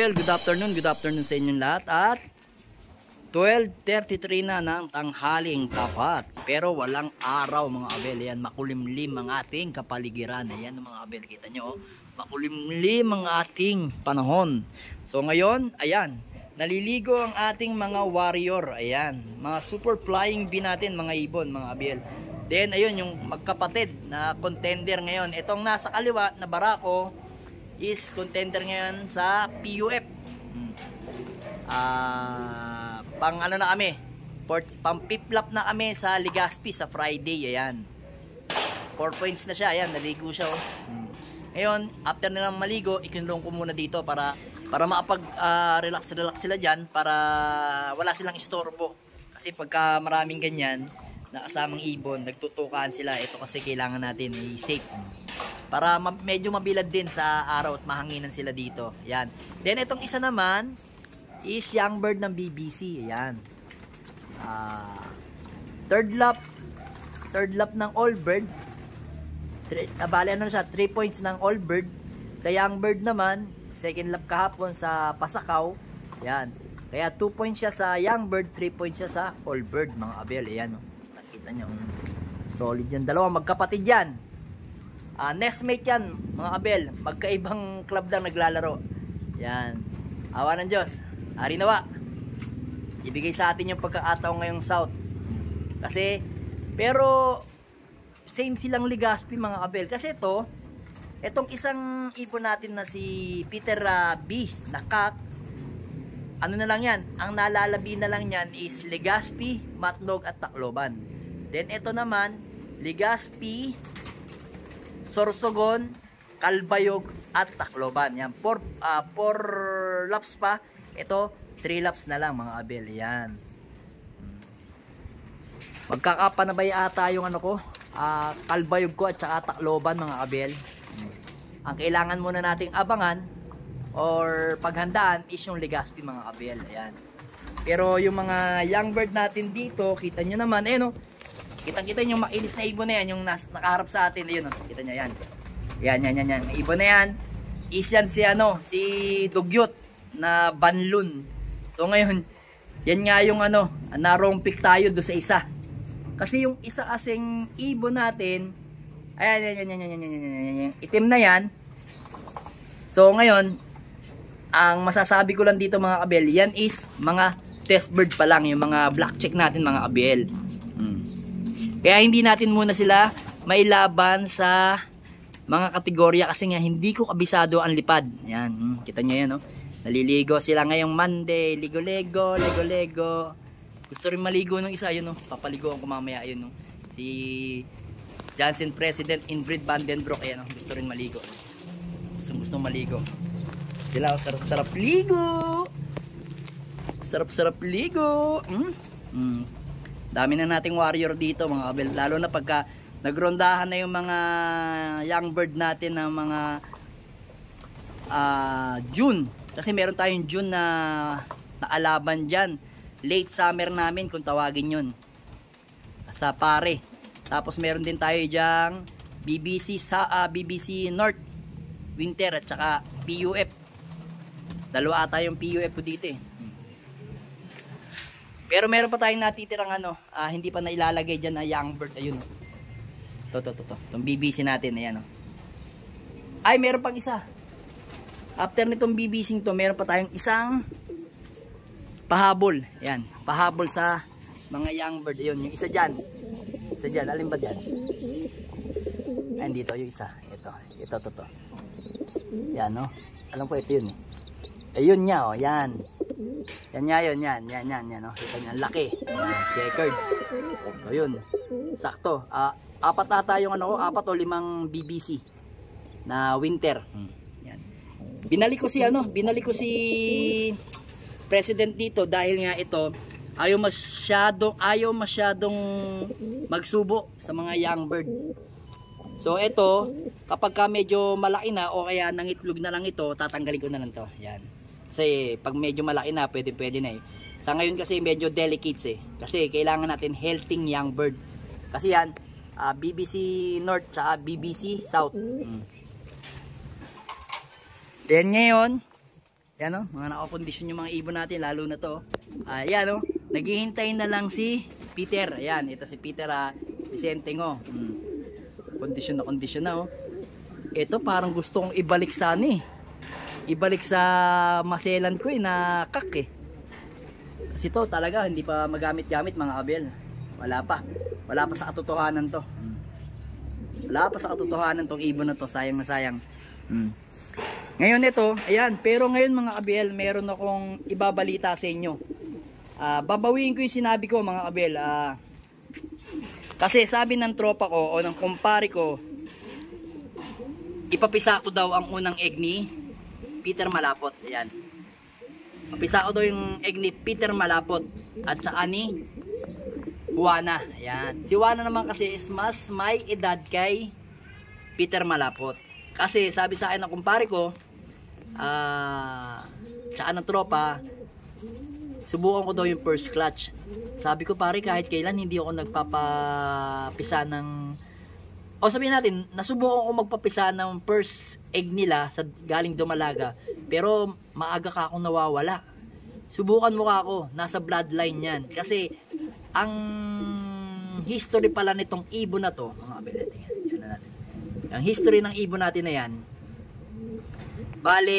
Abel, good afternoon sa inyong lahat at 12:33 na ng tanghaling tapat. Pero walang araw mga Abel, yan makulimlim ang ating kapaligiran. Ayan mga Abel, kita nyo, makulimlim ang ating panahon. So ngayon, ayan, naliligo ang ating mga warrior. Ayan, mga super flying bee natin, mga ibon, mga Abel. Then ayun, yung magkapatid na contender ngayon. Itong nasa kaliwa na barako is contender ngayon sa PUF. Pang ano na kami, pang piplap na kami sa Legazpi sa Friday. Ayan, 4 points na siya. Ayan, naligo siya oh. Ngayon, after nilang maligo, ikinulong ko muna dito para makapag relax sila dyan, para wala silang istorbo. Kasi pagka maraming ganyan na kasamang ibon, nagtutukaan sila. Ito kasi kailangan natin i-safe para medyo mabilad din sa araw at mahanginan sila dito. Yan. Then itong isa naman is young bird ng BBC. Yan. Third lap ng all bird. Bale ano siya, 3 points ng all bird. Sa young bird naman, second lap kahapon sa Pasakaw. Yan. Kaya 2 points siya sa young bird, 3 points siya sa all bird, mga Abel. Ayan. Nakita nyo. Solid yan. Dalawang magkapatid yan. Nestmate yan, mga Abel. Magkaibang club lang naglalaro. Yan. Awa ng Diyos. Ari nawa. Ibigay sa atin yung pagkakataon ngayong South. Kasi, pero same silang Legazpi, mga Abel. Kasi itong isang ibon natin na si Peter B. Nakak, ano na lang yan, ang nalalabi na lang yan is Legazpi, Matnog at Tacloban. Then ito naman, Legazpi, Sorsogon, Calbayog at Tacloban. Yan, 4 laps pa. Ito 3 laps na lang, mga Abel. Yan. Magkakapanabay ata yung ano ko, Calbayog ko at saka Tacloban, mga Abel. Ang kailangan muna nating abangan or paghandaan is yung Legazpi, mga Abel. Ayan. Pero yung mga young bird natin dito, kita nyo naman, no? Kita-kita yung makinis na ibon na yan, yung nakaharap sa atin. Ayun, kita nyo yan. Yan. Ibon na yan. Is yan si Dugyot na Banlun. So ngayon, yan nga yung narong pick tayo do sa isa. Kasi yung isa kasing ibon natin, ayan, itim na yan. So ngayon, ang masasabi ko lang dito, mga Abel, yan is mga test bird pa lang, yung mga black check natin, mga Abel. Kaya hindi natin muna sila mailaban sa mga kategorya kasi nga hindi ko kabisado ang lipad. Yan, kita nyo yan, no? Naliligo sila ngayong Monday. Ligo-lego. Gusto rin maligo ng isa, yun, no? Papaligoan ko mamaya, yun, no? Si Johnson President Ingrid Vandenbroek, ayan, no? Gusto rin maligo. Gustong maligo. Sila, sarap-sarap ligo. Sarap-sarap ligo. Dami na nating warrior dito, mga Abel. Lalo na pagka nagrondahan na yung mga young bird natin ng mga June. Kasi meron tayong June na naalaban dyan. Late summer namin kung tawagin yun. Sa pare. Tapos meron din tayo dyang BBC North Winter at saka PUF. Dalawa ata yung PUF po dito eh. Pero meron pa tayong natitirang hindi pa nailalagay dyan na young bird. Ayun. Ito. Itong BBC natin. Ayan. Ay, meron pang isa. After nitong BBC to, meron pa tayong isang pahabol. Ayan. Pahabol sa mga young bird. Ayun. Yung isa dyan. Alin ba dyan? Ayan dito. Yung isa. Ito. Yan, no? Alam ko ito yun eh. Ayun niya, oh. Yan. Yan, no? Kita niya, laki. Yan, checkered. So, yun. Sakto. 4 ata yung 4 o 5 BBC na winter. Yan. Binalik ko si President dito dahil nga ito ayaw masyadong magsubo sa mga young bird. So ito, kapag medyo malaki na o kaya nangitlog na lang ito, tatanggalin ko na lang to. Yan. Kasi pag medyo malaki na, pwede na eh. Sa ngayon kasi medyo delicate eh. Kasi kailangan natin healthy young bird. Kasi yan, BBC North tsaka BBC South. Then ngayon, Yan o, mga nakakondisyon yung mga ibon natin, lalo na to. Ayan o, naghihintay na lang si Peter. Ayan, ito si Peter Vicente o. Kondisyon na o. Ito parang gusto kong ibalik sa ibalik sa maselan ko na kak Kasi to talaga hindi pa magamit-gamit mga kabel. Wala pa sa katotohanan to. Wala pa sa katotohanan tong ibon na to, sayang na sayang. Ngayon ito, ayan, pero ngayon mga kabel, meron akong ibabalita sa inyo. Babawiin ko yung sinabi ko mga kabel. Kasi sabi ng tropa ko o ng kumpare ko, ipapisa ko daw ang unang egg ni Peter Malapot. Ayan. Papisa ko daw yung egg ni Peter Malapot at saka ni Juana. Ayan. Si Juana naman kasi is mas may edad kay Peter Malapot. Kasi sabi sa akin ng kumpare ko, tsaka ng tropa, subukan ko daw yung first clutch. Sabi ko pare, kahit kailan hindi ako nagpapapisa ng, o sabihin natin, nasubukan ko magpapisa ng first egg nila sa galing Dumalaga, pero maaga ka akong nawawala. Subukan mo ka ako, nasa bloodline yan. Kasi ang history pala nitong ibon na to, mga kabinet, yan na natin. Ang history ng ibon natin na yan, bale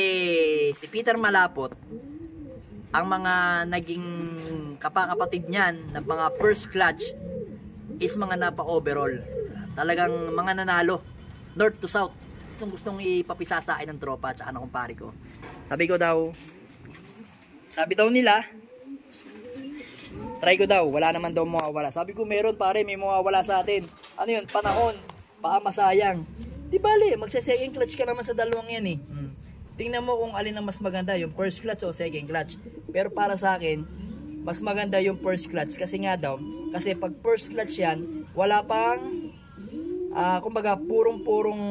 si Peter Malapot, ang mga naging kapakapatid niyan na mga first clutch is mga napa-overall. Talagang mga nanalo, north to south. Itong gustong ipapisa sa akin ng tropa at ng kumpare ko. Sabi daw nila, try ko daw, wala naman daw mawawala. Sabi ko meron pare, may mawawala sa atin. Ano yun? Panahon, baka masayang. Di bali, magsa-second clutch ka naman sa dalawang yan Tingnan mo kung alin ang mas maganda, yung first clutch o second clutch. Pero para sa akin, mas maganda yung first clutch kasi nga daw, kasi pag first clutch yan, wala pang kumbaga purong-purong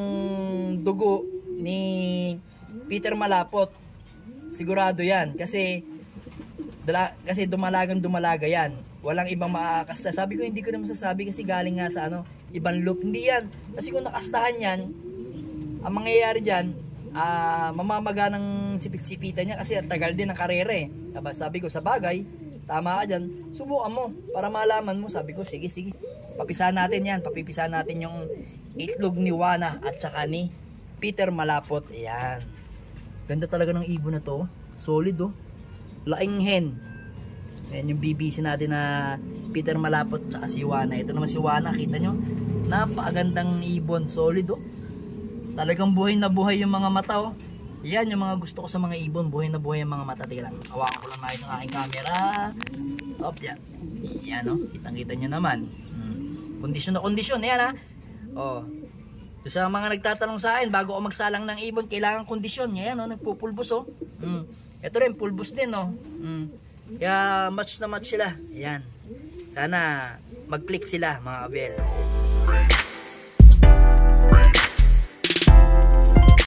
dugo ni Peter Malapot. Sigurado yan kasi dumalaga yan. Walang ibang makakasta. Sabi ko hindi ko na masasabi kasi galing nga sa ibang loop. Hindi yan. Kasi kung nakastahan yan, ang mangyayari dyan, mamamaga ng sipit-sipitan niya kasi tagal din ang karera Sabi ko sa bagay, tama ka dyan, subukan mo para malaman mo. Sabi ko sige, papisahan natin yan. Papipisahan natin yung itlog ni Juana at saka ni Peter Malapot. Ayan. Ganda talaga ng ibon na to. Solid laking hen. Ayan yung BBC natin na Peter Malapot at saka si Juana. Ito naman si Juana, kita nyo, napakagandang ibon. Solid Talagang buhay na buhay yung mga mata Yan yung mga gusto ko sa mga ibon, buhay na buhay yung mga mata. Tila lang, hawakan ko lang maayos ng aking camera. Yan. Yan kitang-kita nyo naman. Kondisyon na kondisyon. Yan So, sa mga nagtatanong sa akin, bago ako magsalang ng ibon, kailangan kondisyon. Yan nagpupulbos Ito rin, pulbos din Kaya match na match sila. Yan. Sana mag-click sila mga kabel.